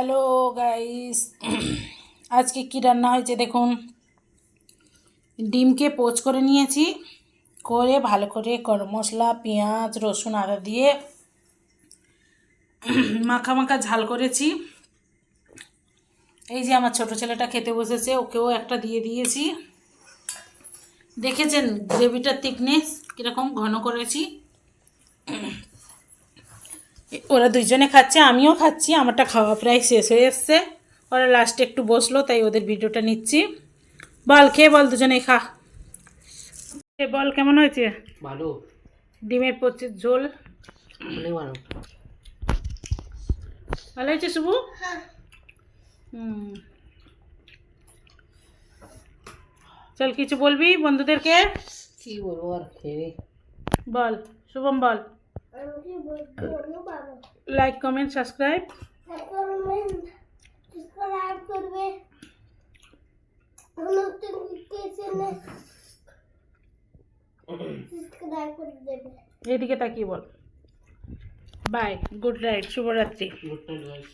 Hello guys, আজকে কি রান্না হয়েছে দেখুন। ডিমকে পোচ করে নিয়েছি, করে ভালো করে গরম মশলা, পেঁয়াজ, রসুন, আদা দিয়ে মাখা মাখা ঝাল করেছি। এই যে আমার ছোট ছেলেটা খেতে বসেছে, ওকেও একটা দিয়ে দিয়েছি। দেখেছেন গ্রেভিটার থিকনেস কীরকম ঘন করেছি। ওরা দুইজনে খাচ্ছে, আমিও খাচ্ছি। আমারটা খাওয়া প্রায় শেষ হয়ে এসছে। ওরা লাস্টে একটু বসলো, তাই ওদের ভিডিওটা নিচ্ছি। বল, খেয়ে বল, দুজনেই খা। বল কেমন হয়েছে? ভালো। ডিমের পচির ঝোল অনেক ভালো। ভালো হয়েছে শুভু? চল, কিছু বলবি বন্ধুদেরকে? কি বলবো আর, খেয়ে বল শুভম, বল। লাইক, কমেন্ট, সাবস্ক্রাইব করবে। এদিকে তাকিয়ে বল। বাই, গুড নাইট, শুভরাত্রি। Good night.